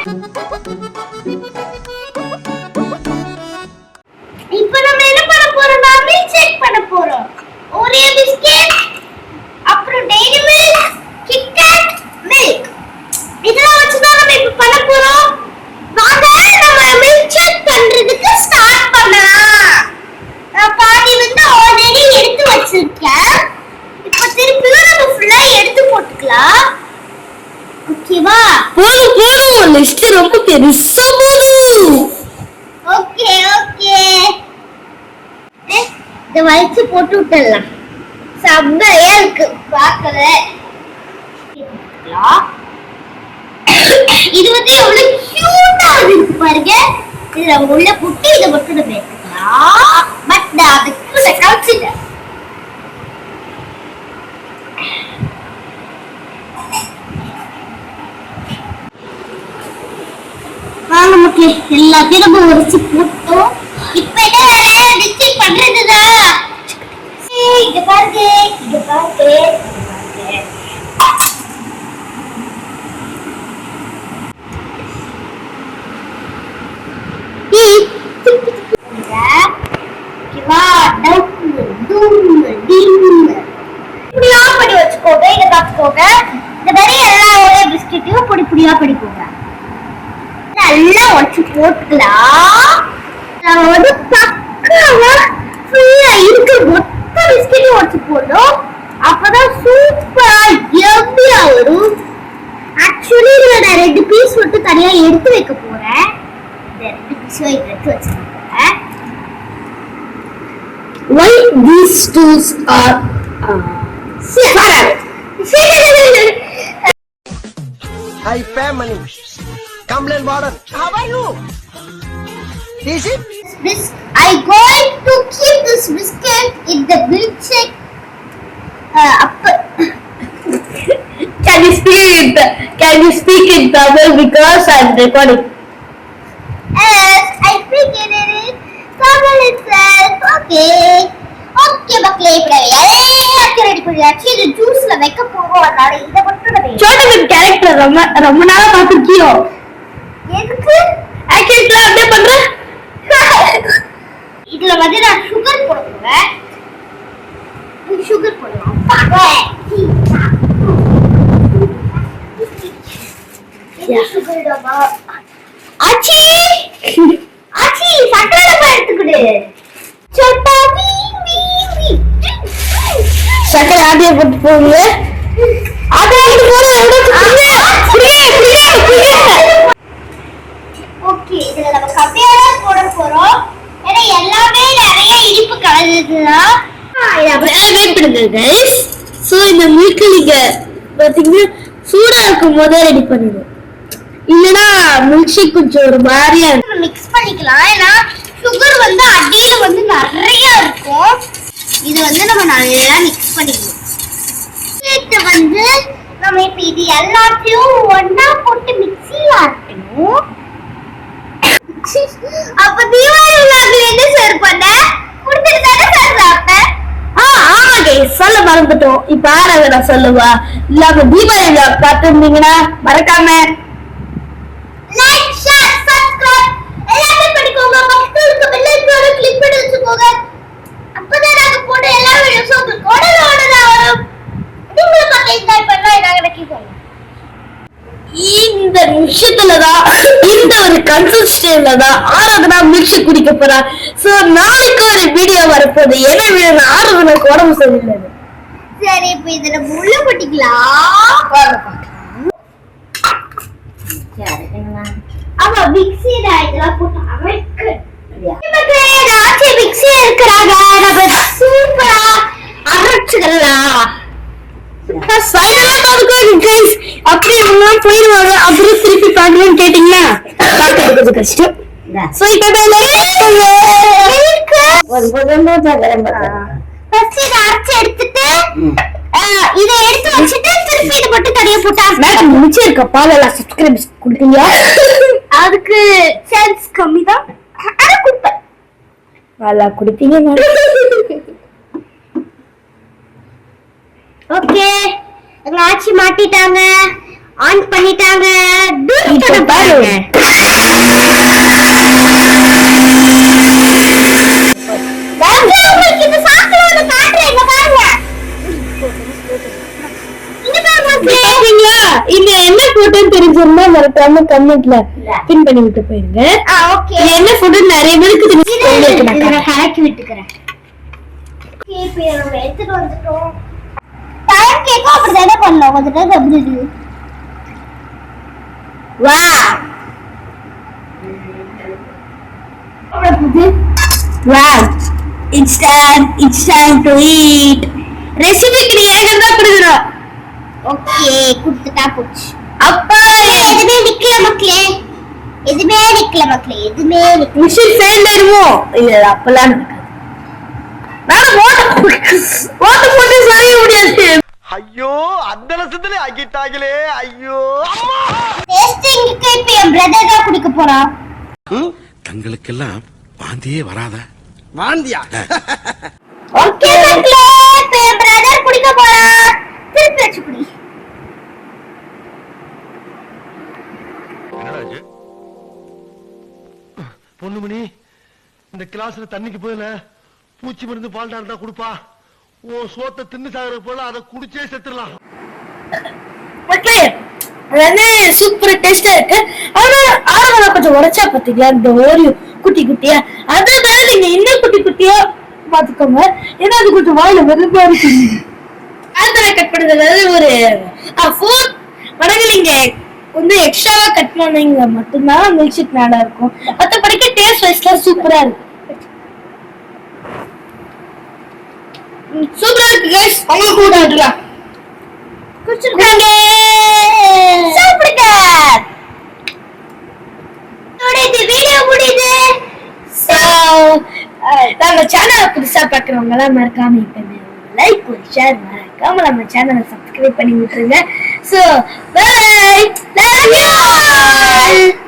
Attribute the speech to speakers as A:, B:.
A: இப்போ நம்ம என்ன பண்ண போறோம்னா மில்க் ஷேக் பண்ண போறோம். ஒரே பிஸ்கட், அப்புறம் டெய்ரி மில்க், கிட்கேட், மில்க். இதெல்லாம் வச்சு தான் நம்ம இப்போ பண்ண போறோம். வாங்க நம்ம மில்க் ஷேக் பண்றதுக்கு ஸ்டார்ட் பண்ணலாம். நான் பாதி வந்து ஆல்ரெடி எடுத்து வச்சிருக்கேன். இப்போ திருப்பியும் நம்ம ஃபுல்லா எடுத்து போட்டுக்கலாம். ஓகேவா?
B: போதும் லிஸ்ட் ரொம்ப பெருசா போதும்.
A: ஓகே இத வளைச்சு போட்டு விட்டுடலாம். செம்மையா இருக்கு பார்க்கல. இது வந்து எவ்வளவு கியூட்டா இருக்கு பாருங்க. இதுல உள்ள புட்டி இதை மட்டும் நம்ம எடுத்துக்கலாம். பட் நான் அதுக்கு கவுச்சிட்டேன். வாங்க மக்களே, எல்லாத்தையும் நம்ம உரைச்சு போட்டோம். இப்ப என்ன வேற மிக்சிங் பண்றதுதான். இங்க பாருங்க. புடியா படி வச்சுக்கோங்க. இதை பார்த்துக்கோங்க. இந்த மாதிரி எல்லா ஒரே பிஸ்கெட்டையும் புடியா படிக்கோங்க. நல்லா உடைச்சு போட்டுக்கலாம். நம்ம வந்து பக்காவா ஃபுல்லா இருக்கு மொத்த பிஸ்கெட்டையும் உடைச்சு போடணும். அப்பதான் சூப்பரா எம்மியா வரும். ஆக்சுவலி இதுல நான் 2 பீஸ் மட்டும் தனியா எடுத்து வைக்க போறேன். இந்த 2 பீஸையும் எடுத்து வச்சுக்கோங்க.
B: Why these stools are
C: Hi family. Complain border. How are you? Is it?
A: I going to keep this biscuit in the milkshake.
B: Can you speak in Tamil because I'm recording?
A: Yes, I speak in it. Tamil itself. Okay, மக்களே, இப்ப எல்லாத்தையும் ready பண்ணியாச்சு. இது ஜூஸ்ல வைக்க போறோம். அதனால இதை மட்டும் நம்ம
B: சோட்டா பீம் கேரக்டர் ரொம்ப நாளா பாத்துக்கியோ?
A: எதுக்கு
B: ஆக்சுவலா அப்படியே பண்ற?
A: இதுல வந்து நான் சுகர் போடுவேன். சுகர் போடுவோம். ஆச்சி சக்கரை டப்பா எடுத்துக்கிடு. சோட்டா
B: சக்கரை ஆடியோ போட்டு போங்க.
A: ஓகே, இதுல நம்ம கம்மியால போட போறோம். ஏன்னா எல்லாமே நிறைய இனிப்பு கலந்துதுதான்.
B: வெயிட் பண்ணுங்க गाइस. சோ இந்த மில்க் நீங்க பாத்தீங்கன்னா சூடா இருக்கும் போதே ரெடி பண்ணிடுங்க. இல்லனா மில்க் ஷேக் கொஞ்சம் ஒரு மாதிரியா இருக்கும்.
A: மிக்ஸ் பண்ணிக்கலாம். ஏன்னா சுகர் வந்து அடியில வந்து நிறைய இருக்கும். இது வந்து நம்ம நல்லா மிக்ஸ் பண்ணிக்கணும். இது வந்து நம்ம இப்ப இது எல்லாத்தையும் ஒண்ணா போட்டு மிக்ஸில ஆட்டணும். அப்ப தீபாவளி விழாவுல என்ன சார் பண்ண? குடுத்துட்டு தானே சார் சாப்பிட்டேன்.
B: ஆமா गाइस, சொல்ல மறந்துட்டோம். இப்ப ஆரவே நான் சொல்லுவா. இல்ல தீபாவளி விழா பார்த்திருந்தீங்கன்னா மறக்காம
A: லைக், ஷேர், சப்ஸ்கிரைப் எல்லாத்தையும் பண்ணிக்கோங்க. பக்கத்துல இருக்க பெல் ஐகானை கிளிக் பண்ணி வச்சுக்கோங்க. அப்பதான் நாங்க போடுற எல்லா வீடியோஸும் உங்களுக்கு உடனே வரும். நீங்களும் பார்த்து என்ஜாய் பண்ணா நாங்க நினைக்கிறோம்.
B: இந்த நிமிஷத்துலதான் இந்த ஒரு கன்சிஸ்டன்ட்ல தான் ஆராதனா மில்க் ஷேக் குடிக்க போறா. சோ நாளைக்கு ஒரு வீடியோ வரப்போகுது. என்ன வீடியோ? ஆராதனாக்கு உடம்பு சரியில்லை.
A: சரி, இப்ப இத நம்ம உள்ள போட்டுக்கலாம். ஆமா, மிக்ஸில இதெல்லாம் போட்டு அரைக்க. ஆச்சி மிக்ஸி இருக்கிறாங்க. நம்ம சூப்பரா அரைச்சுக்கலாம்.
B: அப்படியே போயிடுவாங்க. அப்புறம் திருப்பி பாக்கணும்னு கேட்டீங்கன்னா பாக்கிறது கஷ்டம்.
A: அரைச்சு எடுத்துட்டு இதை எடுத்து வச்சுட்டு திருப்பி இது மட்டும் தனியா போட்டா
B: மேடம் மிச்சம் இருக்க பாலெல்லாம் சப்ஸ்கிரைப் கொடுத்தீங்க.
A: அதுக்கு சான்ஸ் கம்மி தான். ஆனா குடுப்பேன்.
B: நல்லா குடிப்பீங்க மேடம்.
A: ஓகே, எங்க ஆச்சி மாட்டிட்டாங்க. ஆன் பண்ணிட்டாங்க.
B: இப்ப பாரு.
A: உங்களுக்கு இந்த சாக்குல வந்து காட்டுறேன். இங்க பாருங்க. இங்க பாருங்க.
B: பாத்தீங்களா? இந்த என்ன போட்டோன்னு தெரிஞ்சிருந்தா மறக்காம கமெண்ட்ல பின் பண்ணி விட்டு போயிருங்க.
A: ஓகே.
B: இது என்ன போட்டோ நிறைய பேருக்கு தெரியும்.
A: நான் கலக்கி விட்டுக்கிறேன். இப்போ நம்ம எடுத்துட்டு வந்துட்டோம். டைம் கேக்கும் அப்படிதானே பண்ணோம். கொஞ்ச நேரம் எப்படி இருக்கு? வா.
B: Wow, it's time to eat. Recipe creator தான் கொடுக்குறோம்.
A: ஓகே, குடுத்துட்டா போச்சு.
B: அப்பா
A: எதுமே நிக்கல மக்களே.
B: மிஷின் ஃபெயில் ஆயிடுமோ? இல்ல அப்பலாம் நடக்காது. நான் ஓட்ட போட்டு செய்ய முடியாது.
C: ஐயோ அந்த லட்சத்துல ஆகிட்டாங்களே. ஐயோ
A: டேஸ்டிங்க்கு இப்ப என் பிரதர் தான் குடிக்க போறான்.
D: தங்களுக்கெல்லாம் வாந்தியே வராதா?
C: வாந்தியா?
A: ஓகே மக்களே, இப்ப என் பிரதர் குடிக்க போறான். திருப்பி வச்சு குடி.
E: பொண்ணுமணி, இந்த கிளாஸ்ல தண்ணிக்கு போயில பூச்சி மருந்து பால் இருந்தா குடுப்பா. ஓ சோத்தை தின்னு சாகுற போல அதை குடிச்சே செத்துடலாம்.
B: ஓகே, அது சூப்பர் டேஸ்டா இருக்கு. ஆனா ஆரம்பத்துல கொஞ்சம் உரைச்சா பாத்தீங்களா இந்த ஓரியோ குட்டி குட்டியா, அதனால நீங்க இன்னும் குட்டி குட்டியா பாத்துக்கோங்க. ஏன்னா அது கொஞ்சம் வாயில வெறுப்பா இருக்கு. ஆந்திரா கட் பண்றது ஒரு 4 மடங்கு நீங்க வந்து எக்ஸ்ட்ராவா கட் பண்ணீங்க மட்டும்தான் மில்க் ஷேக் நல்லா இருக்கும். மத்தபடிக்கு டேஸ்ட் வைஸ்ல சூப்பரா இருக்கு. சூப்பரா இருக்கு गाइस. அவங்க கூட விடலாம். குடிச்சுடுங்க.
A: சாப்பிடுங்க. இந்த வீடியோ முடியுது.
B: நம்ம சேனலை புதுசா பாக்குறவங்க எல்லாம் மறக்காம இப்ப லைக் ஒரு ஷேர் மறக்காம நம்ம சேனலை சப்ஸ்கிரைப் பண்ணி விட்டுருங்க. So bye, love you.